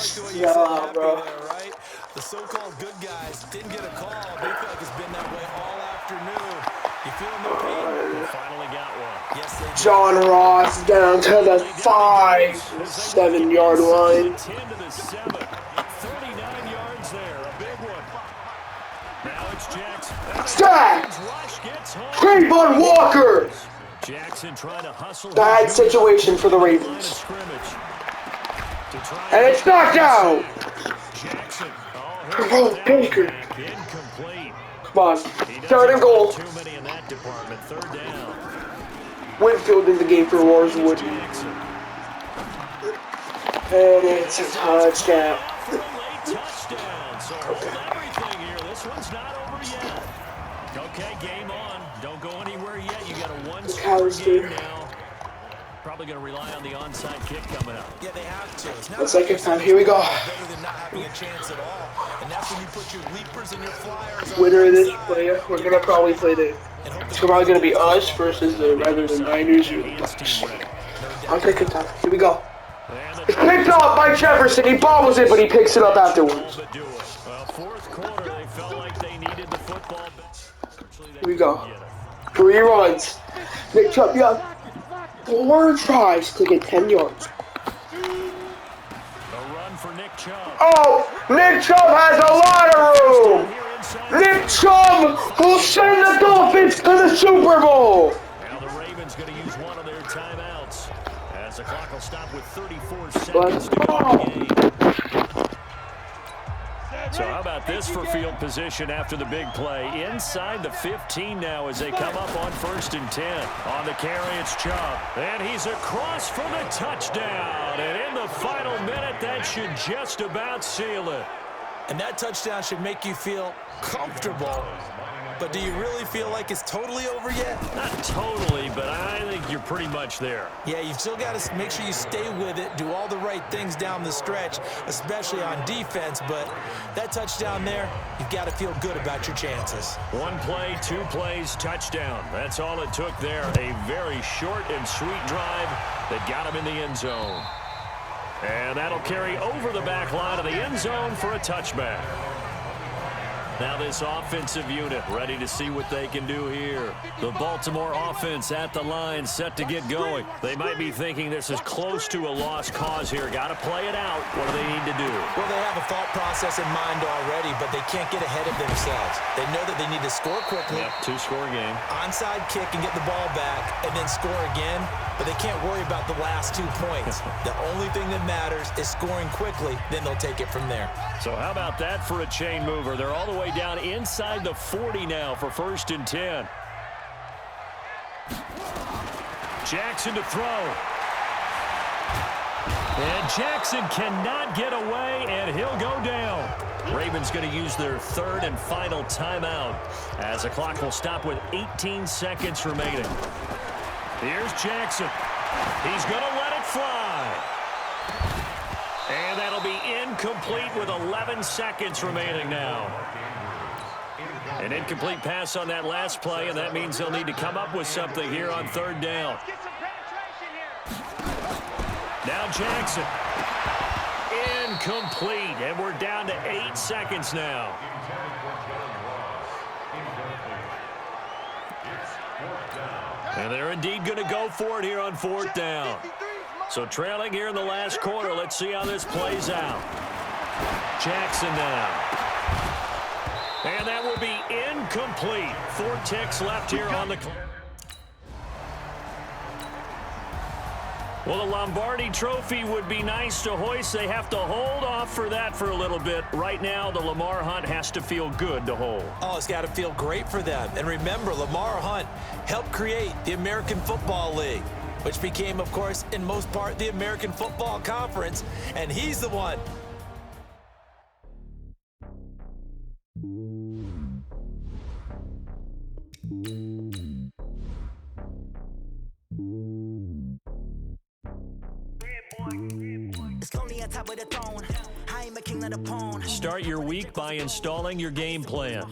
like the way you said Yeah, happy bro. there, right? The so-called good guys didn't get a call. They feel like it's been that way all afternoon. You feeling the pain? They finally got one. Yes, they did. John Ross down to the 5-7 yard line. 10 to the 7. 39 yards there. A big one. Now it's Jackson. Sack! Rush gets home. Trayvon Walker! Jackson trying to hustle. Bad situation for the Ravens. And it's knocked out! Jackson. Oh, Baker. Incomplete. Come on. Third and goal. Too many in that department. Third down. Winfield in the game for Rosewood. Jackson. And it's a touchdown. For a late touchdown. So hold everything here. This one's not over yet. Okay, game on. Don't go anywhere yet. You got a one-score game now. Probably going to rely on the onside kick coming up. Yeah, they have to. It's not The second time. Here we go. better than not having a chance at all. And that's when you put your leapers and your flyers on Winner of the this side. play, we're going to probably play the... It's probably going to be us versus rather than Niners or the Bucks. I'm taking time. Here we go. It's picked up by Jefferson. He bobbles it, but he picks it up afterwards. Well, fourth quarter, they felt like they needed the football. Here we go. 3 runs. Nick Chubb, yeah. 4 tries to get 10 yards. A run for Nick Chubb. Oh, Nick Chubb has a lot of room. Nick Chubb will send the Dolphins to the Super Bowl. Now the Ravens going to use one of their timeouts as the clock will stop with 34 seconds to go in the game. So how about this for field position after the big play? Inside the 15 now as they come up on 1st and 10. On the carry, it's Chubb. And he's across for the touchdown. And in the final minute, that should just about seal it. And that touchdown should make you feel comfortable. But do you really feel like it's totally over yet? Not totally, but I think you're pretty much there. Yeah, you've still got to make sure you stay with it, do all the right things down the stretch, especially on defense. But that touchdown there, you've got to feel good about your chances. 1 play, 2 plays, touchdown. That's all it took there. A very short and sweet drive that got him in the end zone. And that'll carry over the back line of the end zone for a touchback. Now this offensive unit ready to see what they can do here. The Baltimore offense at the line set to get going. They might be thinking this is close to a lost cause here. Got to play it out. What do they need to do? Well, they have a thought process in mind already, but they can't get ahead of themselves. They know that they need to score quickly. Yep, 2-score game. Onside kick and get the ball back and then score again. But they can't worry about the last 2 points. The only thing that matters is scoring quickly. Then they'll take it from there. So how about that for a chain mover? They're all the way down inside the 40 now for 1st and 10. Jackson to throw. And Jackson cannot get away, and he'll go down. Ravens going to use their 3rd and final timeout as the clock will stop with 18 seconds remaining. Here's Jackson. He's going to let it fly. And that'll be incomplete with 11 seconds remaining now. An incomplete pass on that last play, and that means they'll need to come up with something here on 3rd down. Now Jackson. Incomplete, and we're down to 8 seconds now. And they're indeed going to go for it here on 4th down. So trailing here in the last quarter. Let's see how this plays out. Jackson now. And that will be incomplete. 4 ticks left here on the clock. Well, the Lombardi Trophy would be nice to hoist. They have to hold off for that for a little bit. Right now, the Lamar Hunt has to feel good to hold. Oh, it's got to feel great for them. And remember, Lamar Hunt helped create the American Football League, which became, of course, in most part, the American Football Conference. And he's the one. Start your week by installing your game plan.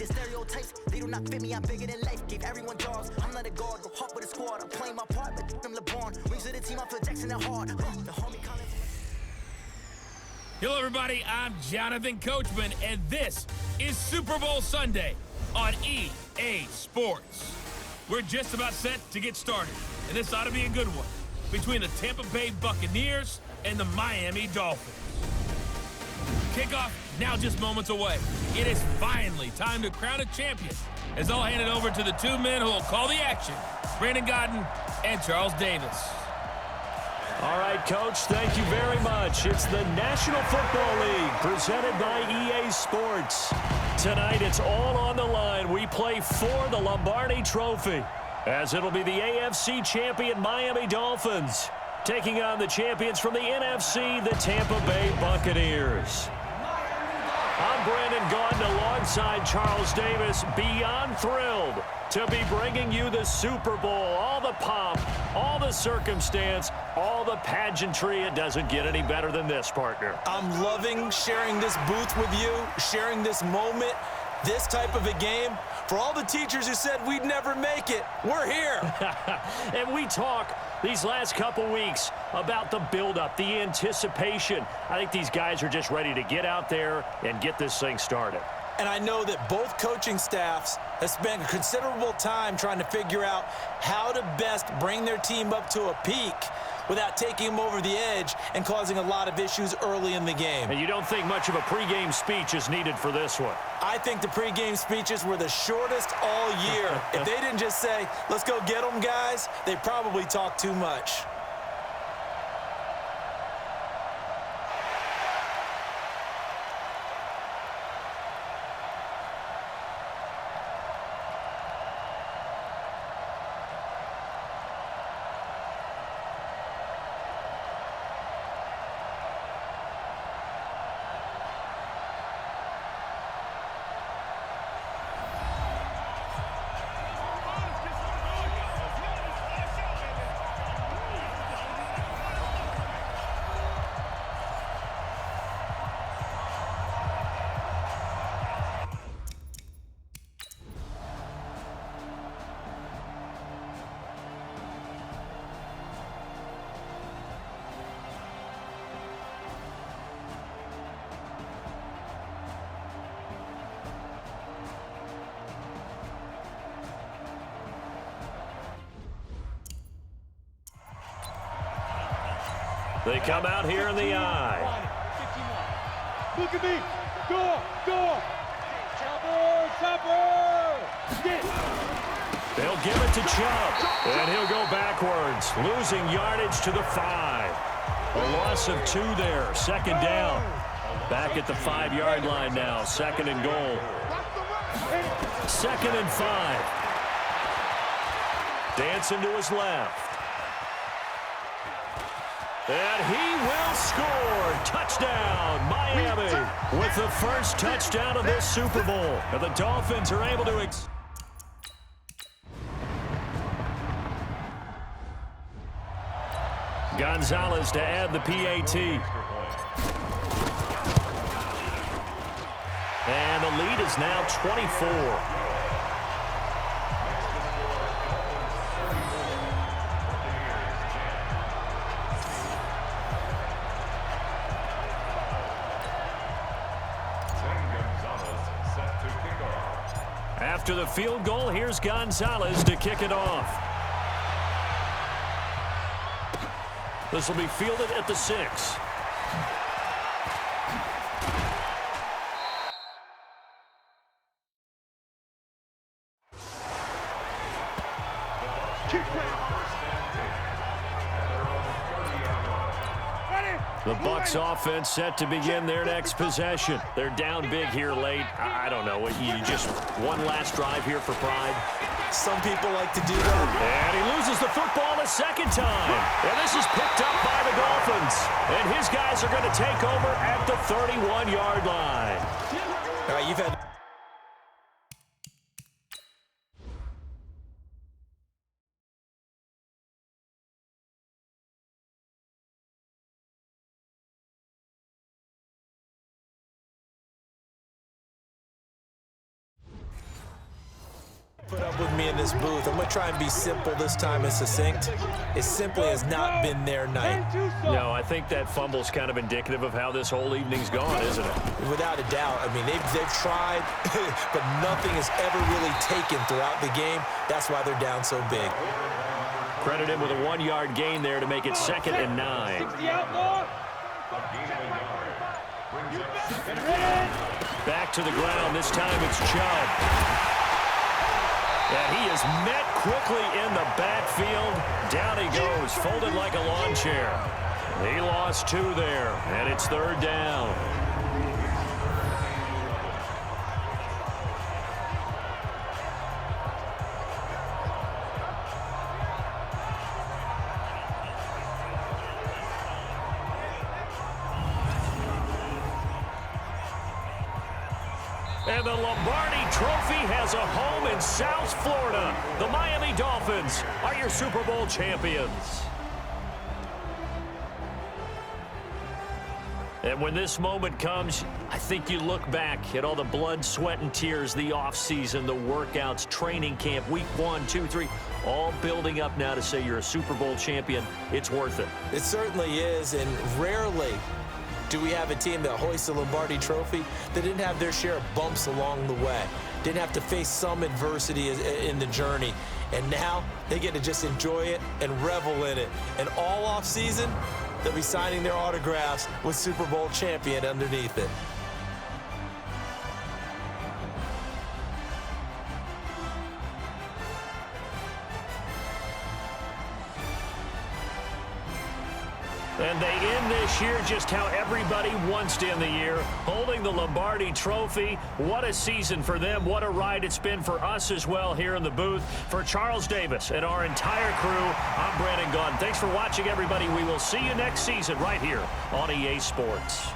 The stereotypes, they do not fit me. I'm bigger than life. Gave everyone jobs. I'm not a guard. Go hop with a squad. I'm playing my part, but them LeBron. Rings to the team. I feel Jackson at heart. The homie calling. Hello, everybody. I'm Jonathan Coachman, and this is Super Bowl Sunday on EA Sports. We're just about set to get started, and this ought to be a good one between the Tampa Bay Buccaneers and the Miami Dolphins. Kickoff now just moments away. It is finally time to crown a champion, as I'll hand it over to the two men who will call the action, Brandon Godden and Charles Davis. All right, Coach, thank you very much. It's the National Football League presented by EA Sports. Tonight, it's all on the line. We play for the Lombardi Trophy, as it'll be the AFC champion Miami Dolphins taking on the champions from the NFC, the Tampa Bay Buccaneers. I'm Brandon Gaudin alongside Charles Davis, beyond thrilled to be bringing you the Super Bowl. All the pomp, all the circumstance, all the pageantry. It doesn't get any better than this, partner. I'm loving sharing this booth with you, sharing this moment, this type of a game. For all the teachers who said we'd never make it, we're here. And we talk these last couple weeks about the buildup, the anticipation. I think these guys are just ready to get out there and get this thing started. And I know that both coaching staffs have spent considerable time trying to figure out how to best bring their team up to a peak without taking them over the edge and causing a lot of issues early in the game. And you don't think much of a pregame speech is needed for this one? I think the pregame speeches were the shortest all year. If they didn't just say, let's go get them, guys, they probably talked too much. They come out here in the eye. Look at me. Go. Chopper. They'll give it to Chubb, and he'll go backwards, losing yardage to the 5. A loss of 2 there, second down. Back at the 5-yard line now, second and goal. Second and 5. Dancing to his left. And he will score. Touchdown, Miami, with the first touchdown of this Super Bowl. And the Dolphins are able to... Gonzalez to add the PAT. And the lead is now 24. After the field goal, here's Gonzalez to kick it off. This will be fielded at the 6. The Bucs offense set to begin their next possession. They're down big here late. I don't know. You just one last drive here for pride. Some people like to do that. And he loses the football a second time. And this is picked up by the Dolphins. And his guys are going to take over at the 31-yard line. All right, you've had... Put up with me in this booth. I'm going to try and be simple this time and succinct. It simply has not been their night. No, I think that fumble's kind of indicative of how this whole evening's gone, isn't it? Without a doubt. I mean, they've tried, but nothing has ever really taken throughout the game. That's why they're down so big. Credit him with a 1-yard gain there to make it 2nd and 9. 60 outlaw. Back to the ground. This time it's Chubb. And he is met quickly in the backfield. Down he goes, folded like a lawn chair. He lost 2 there, and it's 3rd down. And the Lombardi Trophy has a home in South Florida. The Miami Dolphins are your Super Bowl champions. And when this moment comes, I think you look back at all the blood, sweat, and tears, the offseason, the workouts, training camp, week 1, 2, 3, all building up now to say you're a Super Bowl champion. It's worth it. It certainly is, and rarely do we have a team that hoists a Lombardi Trophy that didn't have their share of bumps along the way, didn't have to face some adversity in the journey, and now they get to just enjoy it and revel in it. And all offseason, they'll be signing their autographs with Super Bowl champion underneath it. And they end this year just how everybody wants to end the year, holding the Lombardi Trophy. What a season for them. What a ride it's been for us as well here in the booth. For Charles Davis and our entire crew, I'm Brandon Gaudin. Thanks for watching, everybody. We will see you next season right here on EA Sports.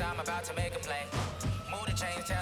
I'm about to make a play. Move the chains, tell